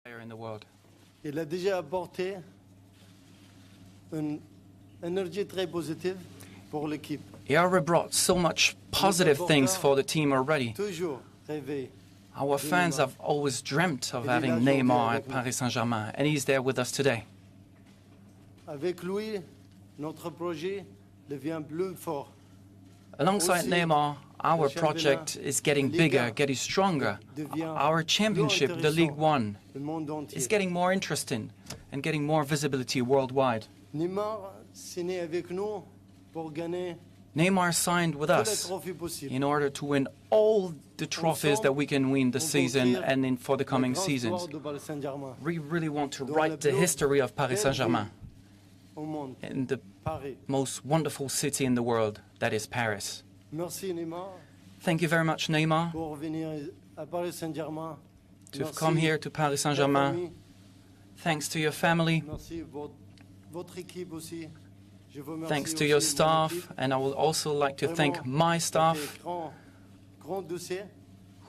player in the world. Il a déjà apporté une énergie très positive pour l'équipe. He already brought so much positive things for the team already. Toujours rêvé. Our fans have always dreamt of having Neymar at Paris Saint-Germain, and he's there with us today. Avec lui, notre projet devient plus fort. Alongside Neymar, our project is getting bigger, getting stronger. Our championship, the League One, is getting more interesting and getting more visibility worldwide. Neymar signé avec nous pour gagner Neymar signed with tous les us trophées possibles. in order to win all the trophies that we can win this season and for the coming seasons. We really want to write the history of Paris Saint-Germain in the most wonderful city in the world, that is Paris. Merci Neymar Thank you very much, Neymar, pour venir à Paris Saint-Germain. to have come here to Paris Saint-Germain. Thanks to your family, Merci votre équipe aussi. Je vous remercie thanks to aussi your mon staff, équipe. and I would also like to thank Vraiment, my staff, c'était grand dossier.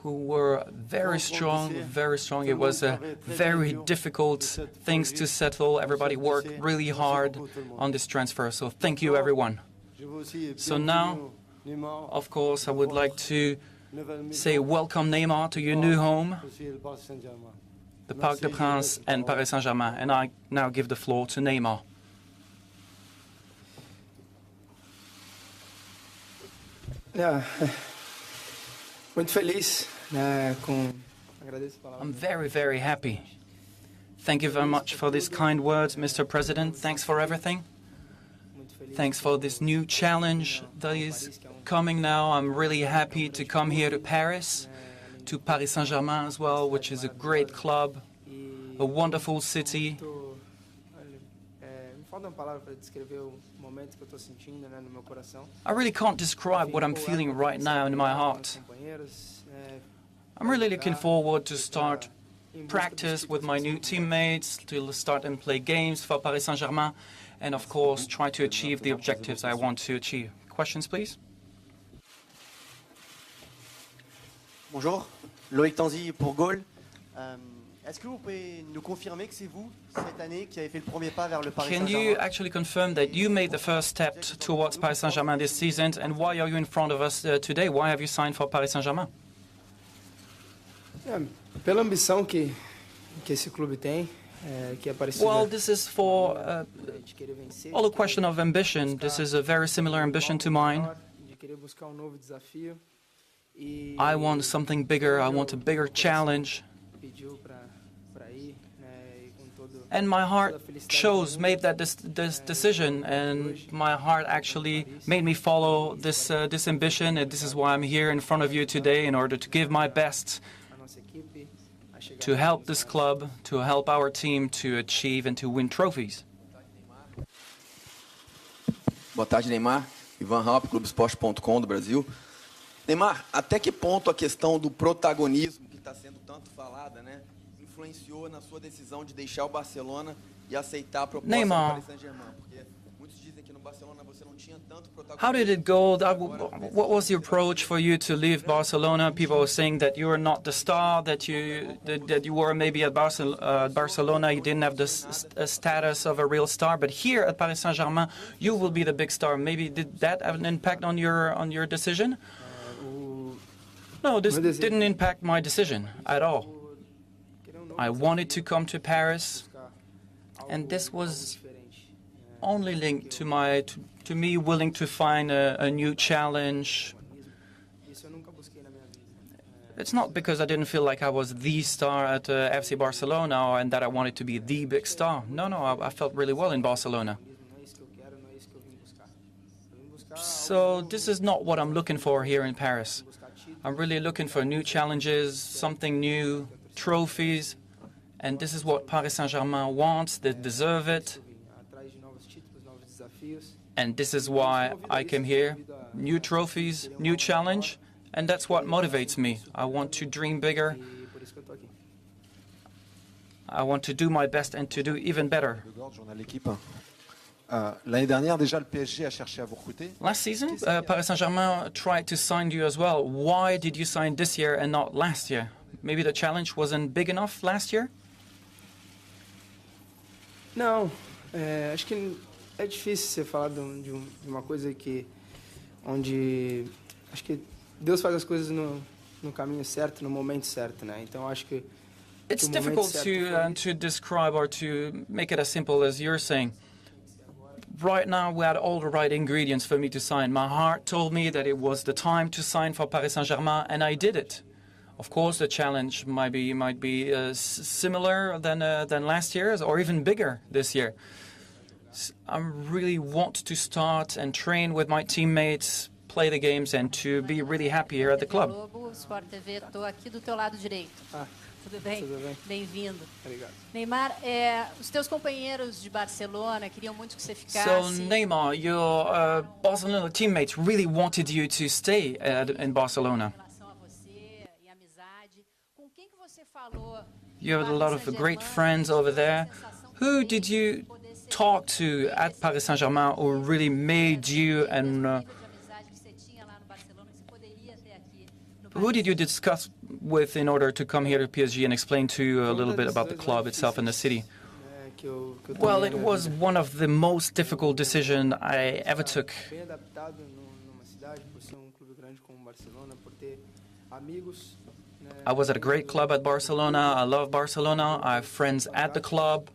who were very strong, very strong. It was a very difficult things to settle. Everybody worked really hard on this transfer, so thank you, everyone. Je veux aussi So bienvenue, now, Neymar, Of course, I would like to nouvelle maison, say welcome Neymar to your new home, aussi le Paris Saint-Germain. the Parc des Princes and Paris Saint-Germain. And I now give the floor to Neymar. Muito feliz, né, agradeço a palavra. I'm very, very happy. Thank you very much for these kind words, Mr. President. Thanks for everything. Muito feliz. Thanks for this new challenge that is coming now. I'm really happy to come here to Paris, to Paris Saint-Germain as well, which is a great club, a wonderful city. Olha, me falta uma palavra para descrever o momento que eu estou sentindo, né, no meu coração. I really can't describe what I'm feeling right now in my heart. Companheiros, I'm really looking forward to start practice with my new teammates, to start and play games for Paris Saint-Germain, and of course try to achieve the objectives I want to achieve. Questions, please? Bonjour, Loïc Tanzi pour Gaulle. Est-ce que vous pouvez nous confirmer que c'est vous, cette année, qui avez fait le premier pas vers le Paris Can you Saint-Germain? actually confirm that you made the first step towards Paris Saint-Germain this season, and why are you in front of us today? Why have you signed for Paris Saint-Germain? Pela ambição que esse clube tem, que é parecida. Well, this is for De querer vencer, all a question of ambition. This is a very similar ambition to mine. de querer buscar novo desafio. E I want something bigger. I want a bigger challenge. pediu para ir, né, e com todo And my heart made that this decision, and my heart actually made me follow this ambition, and this is why I'm here in front of you today, in order to give my best a nossa equipe a chegar to help this club, to help our team to achieve and to win trophies. Boa tarde, Neymar. Ivan Halp, Clubesport.com do Brasil. Neymar, até que ponto a questão do protagonismo, que está sendo tanto falada, né, influenciou na sua decisão de deixar o Barcelona e aceitar a proposta Neymar. do Paris Saint-Germain? Porque muitos dizem que no Barcelona você não tinha tanto protagonismo. How did it go? What was the approach for you to leave Barcelona? People were saying that you were not the star, that you were maybe at Barcelona, you didn't have the status of a real star, but here at Paris Saint-Germain, you will be the big star. Maybe did that have an impact on your decision? No, this didn't impact my decision at all. I wanted to come to Paris, and this was only linked to me willing to find a new challenge. Isso eu nunca busquei na minha vida. It's not because I didn't feel like I was the star at FC Barcelona and that I wanted to be the big star. No, I felt really well in Barcelona. Não é isso que eu quero, não é isso que eu vim buscar. Eu vim buscar So this is not what I'm looking for here in Paris. buscar título, I'm really looking for new challenges, something new, trophies, and this is what Paris Saint-Germain wants. They deserve it, atrás de novos títulos, novos desafios. and this is why I came here. New trophies, new challenge, and that's what motivates me. I want to dream bigger. E por isso que eu tô aqui. I want to do my best and to do even better. Journal L'équipe. L'année dernière, déjà, le PSG a cherché à vous recruter. Last season, Paris Saint-Germain tried to sign you as well. Why did you sign this year and not last year? Maybe the challenge wasn't big enough last year? Não, acho que é difícil você falar de uma coisa onde acho que Deus faz as coisas no caminho certo, no momento certo, né? Então acho que It's o momento difficult certo to describe or to make it as simple as you're saying. Right now, we had all the right ingredients for me to sign. My heart told me that it was the time to sign for Paris Saint-Germain, and I did it. Of course, the challenge might be similar than last year's, or even bigger this year. I really want to start and train with my teammates, play the games, and to be really happy here at the club. Globo, Sport TV, estou aqui do teu lado direito. Tudo bem? Tudo bem. Bem-vindo. Obrigado. Neymar, os teus companheiros de Barcelona queriam muito que você ficasse. So, Neymar, your Barcelona teammates really wanted you to stay in Barcelona. Em relação a você e amizade, com quem que você falou? You have a lot of great friends over there. Who did you talk to at Paris Saint-Germain who really made you and who did you discuss with in order to come here to PSG and explain to you a little bit about the club itself and the city? Well, it was one of the most difficult decisions I ever took. Bem adaptado numa cidade por ser clube grande como Barcelona, por ter amigos. I was at a great club at Barcelona. I love Barcelona. I have friends at the club,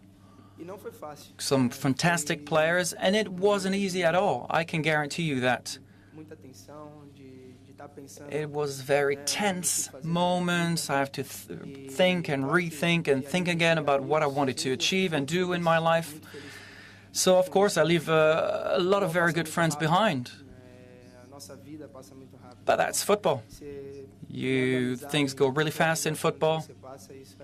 E não foi fácil. some fantastic players, and it wasn't easy at all. I can guarantee you that. Muita tensão de estar pensando. It was very tense moments. I have to think and rethink and think again about what I wanted to achieve and do in my life. So, of course, I leave a lot of very good friends behind. A nossa vida passa muito rápido. But that's football. Você Things go really fast in football. você passa isso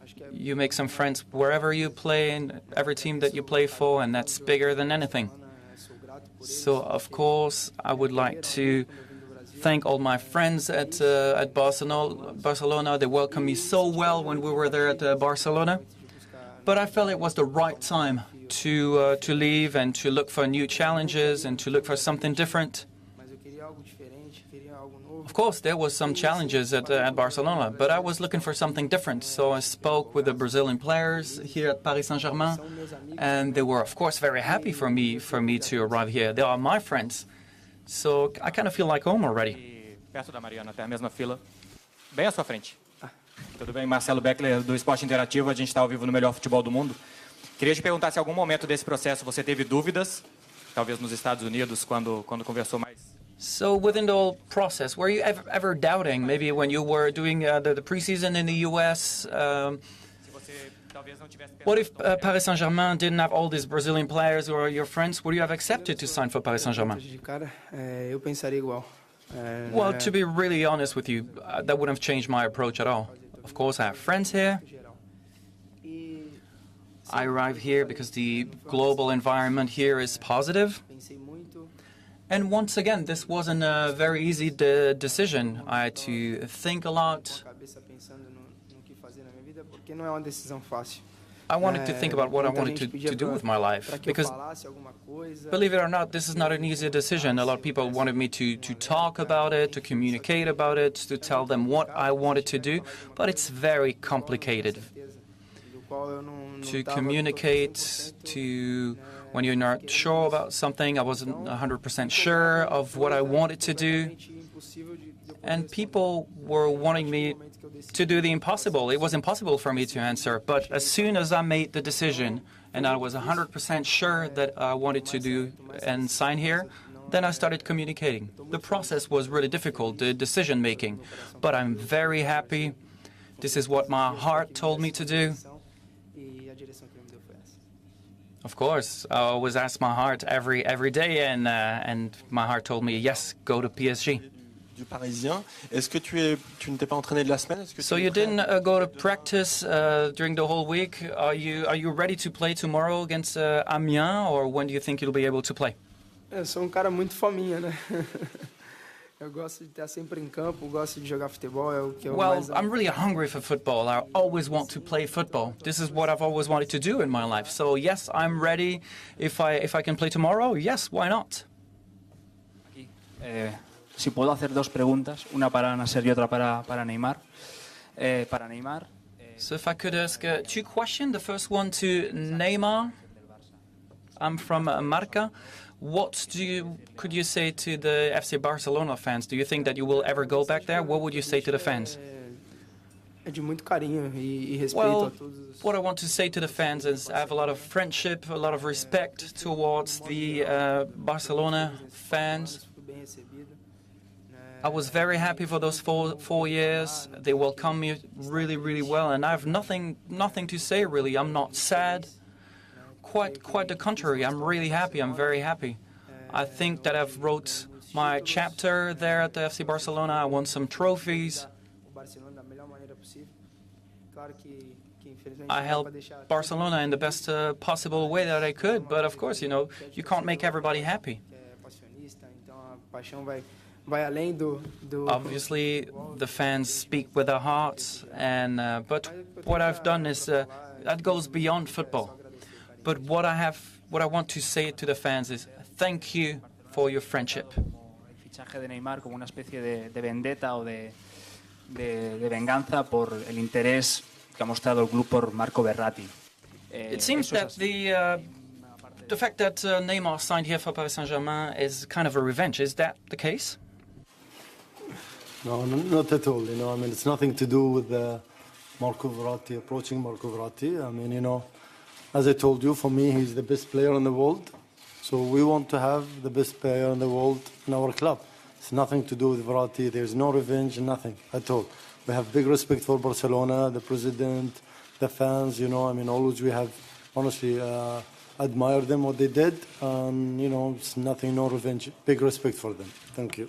acho que You make some friends wherever you play, in every team that you play for, and that's bigger than anything. sou grato por So, of course, I would like to thank all my friends at Barcelona. They welcomed me so well when we were there at Barcelona. But I felt it was the right time to leave and to look for new challenges and to look for something different. mas eu queria algo diferente, queria algo novo. Of course, there was some challenges at Barcelona, but I was looking for something different. So I spoke with the Brazilian players here at Paris Saint-Germain, and they were, of course, very happy for me to arrive here. They are my friends, so I kind of feel like home already. E perto da Mariana, até a mesma fila. Bem à sua frente. Tudo bem? Marcelo Beckler, do Esporte Interativo. A gente está ao vivo no Melhor Futebol do Mundo. Queria te perguntar se em algum momento desse processo você teve dúvidas, talvez nos Estados Unidos, quando conversou mais. So within the whole process, were you ever doubting, maybe when you were doing the preseason in the US, Se você talvez não tivesse what if pensado Paris Saint-Germain didn't have all these Brazilian players who are your friends? Would you have accepted to sign for Paris Saint-Germain? De cara, eu pensaria igual. Well, to be really honest with you, that wouldn't have changed my approach at all. Of course, I have friends here. I arrive here because the global environment here is positive. Pensei muito. And once again, this wasn't a very easy decision. I had to think a lot. Cabeça pensando no que fazer na minha vida, porque não é uma decisão fácil. I wanted to think about what I wanted to do with my life. Para que eu Because, falasse alguma coisa. believe it or not, this is not an easy decision. A lot of people wanted me to talk about it, to communicate about it, to tell them what I wanted to do. But it's very complicated Do qual eu não to tava communicate, to when you're not sure about something. I wasn't 100% sure of what I wanted to do. impossível de eu And people were wanting me to do the impossible. It was impossible for me to answer. But as soon as I made the decision and I was 100% sure that I wanted to do and sign here, then I started communicating. The process was really difficult, the decision making. But I'm very happy. This is what my heart told me to do. e a direção que ele me deu foi essa. Of course, I always ask my heart every day, and my heart told me, yes, go to PSG. Du Parisien. Est-ce que tu ne t'es pas entraîné de la semaine? Est-ce que So tu es you prêt? didn't go to practice during the whole week. Are you ready to play tomorrow against Amiens, or when do you think you'll be able to play? Eu sou cara muito fominha, né? Eu gosto de estar sempre em campo, gosto de jogar futebol, é o que eu Well, mais amo. I'm really hungry for football. I always want to play football. This is what I've always wanted to do in my life. So yes, I'm ready. If I can play tomorrow, yes, why not? Si puedo hacer dos preguntas, una para Nasser y otra para Neymar. Para Neymar, So if I could ask two questions. The first one to Neymar. I'm from Marca. Could you say to the FC Barcelona fans? Do you think that you will ever go back there? What would you say to the fans? É de muito carinho e respeito Well, a todos. what I want to say to the fans is I have a lot of friendship, a lot of respect towards the Barcelona fans. Fui bem recebido. I was very happy for those four years. They welcomed me really, really well, and I have nothing to say really. I'm not sad. Quite the contrary. I'm really happy. I'm very happy. I think that I've wrote my chapter there at the FC Barcelona. I won some trophies. O Barcelona da melhor maneira possível. Claro que infelizmente I não dá pra helped deixar Barcelona in the best possible way that I could, but of course, you can't make everybody happy. que é passionista, então a paixão vai além do Obviously, the fans speak with their hearts, and but what I've done is that goes beyond football. But what I want to say to the fans is thank you for your friendship. El fichaje de Neymar como una especie de vendetta o de venganza por el interés que ha mostrado el club por Marco Verratti. It seems that the fact that Neymar signed here for Paris Saint-Germain is kind of a revenge. Is that the case? No, not at all. I mean, it's nothing to do with Marco Verratti, approaching Marco Verratti. I mean, as I told you, for me, he's the best player in the world. So we want to have the best player in the world in our club. It's nothing to do with Verratti. There's no revenge, nothing at all. We have big respect for Barcelona, the president, the fans. I mean, always we have honestly admired them, what they did. And, it's nothing, no revenge. Big respect for them. Thank you.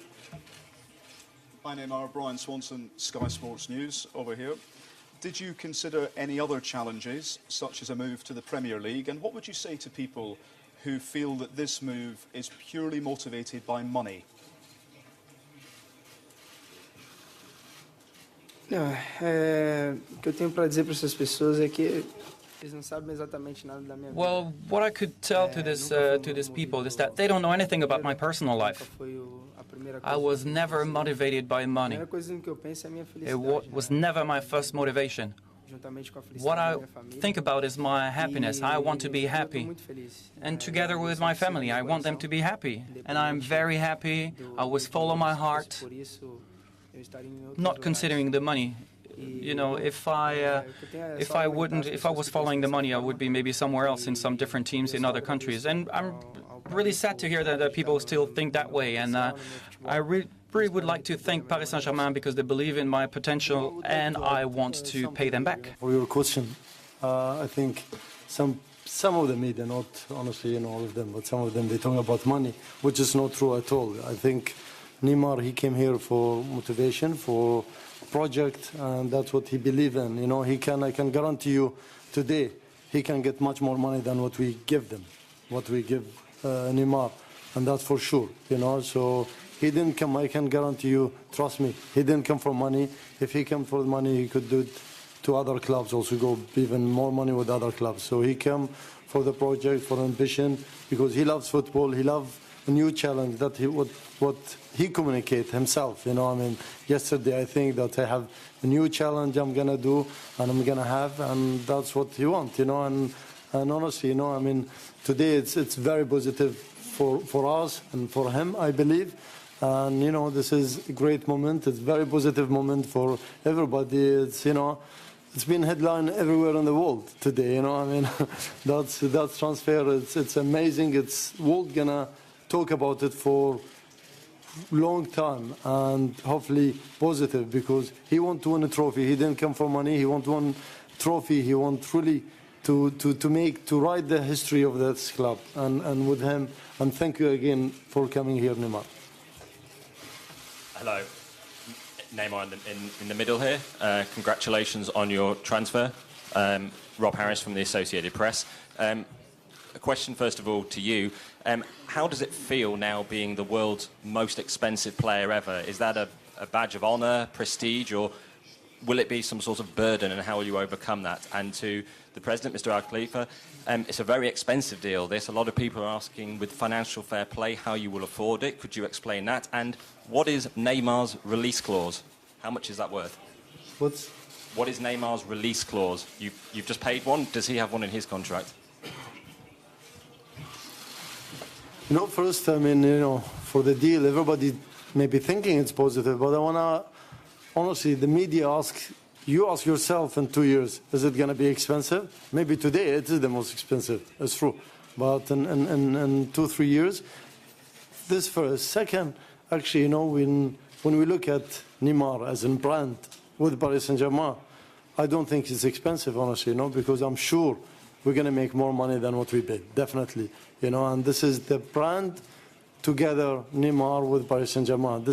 Hi Neymar, Brian Swanson, Sky Sports News over here. Did you consider any other challenges, such as a move to the Premier League? And what would you say to people who feel that this move is purely motivated by money? O que eu tenho para dizer para essas pessoas é que eles não sabem exatamente nada da minha vida. Well, what I could tell to these people is that they don't know anything about my personal life. Foi a primeira I coisa. was never motivated by A money. primeira coisa que eu penso é a minha It felicidade. was never my first motivation. Juntamente com a felicidade What da I minha família. think about is my happiness. I want to be E eu tô happy. muito feliz. And together with my family, I want them to be happy. And I'm very happy. I was full of my heart, Por isso eu estaria em outros not lugares. considering the money. If I was following the money, I would be maybe somewhere else in some different teams in other countries. And I'm really sad to hear that people still think that way. And I really would like to thank Paris Saint-Germain because they believe in my potential, and I want to pay them back. For your question, I think some of the media, not honestly all of them, but some of them, they talk about money, which is not true at all. I think Neymar, he came here for motivation, for project, and that's what he believes in. I can guarantee you today, he can get much more money than what we give them, what we give Neymar, and that's for sure. So he didn't come. I can guarantee you, trust me, he didn't come for money. If he came for money, he could do it to other clubs, also go even more money with other clubs. So he came for the project, for ambition, because he loves football. He loves a new challenge that what he communicate himself. I mean, yesterday I think that I have a new challenge I'm gonna do and I'm gonna have, and that's what he wants. And honestly, I mean, today it's very positive for us and for him, I believe. And this is a great moment. It's a very positive moment for everybody. It's been headline everywhere in the world today. I mean, that's transfer. It's amazing. It's world gonna talk about it for long time, and hopefully positive, because he want to win a trophy. He didn't come for money. He want one trophy. He want really to write the history of this club and with him. And thank you again for coming here, Neymar. Hello, Neymar in the middle here. Congratulations on your transfer. Rob Harris from the Associated Press. A question, first of all, to you. How does it feel now being the world's most expensive player ever? Is that a badge of honour, prestige, or will it be some sort of burden, and how will you overcome that? And to the President, Mr. Al Khalifa, it's a very expensive deal, this. A lot of people are asking, with financial fair play, how you will afford it. Could you explain that? And what is Neymar's release clause? How much is that worth? what is Neymar's release clause? You've just paid one. Does he have one in his contract? You know, first, I mean, you know, for the deal, everybody may be thinking it's positive, but I want to, honestly, the media you ask yourself in 2 years, is it going to be expensive? Maybe today it is the most expensive, it's true. But in 2-3 years, this first. Second, actually, you know, when we look at Neymar as a brand with Paris Saint-Germain, I don't think it's expensive, honestly, you know, because I'm sure we're going to make more money than what we paid, definitely. You know, and this is the brand together, Neymar with Paris Saint-Germain.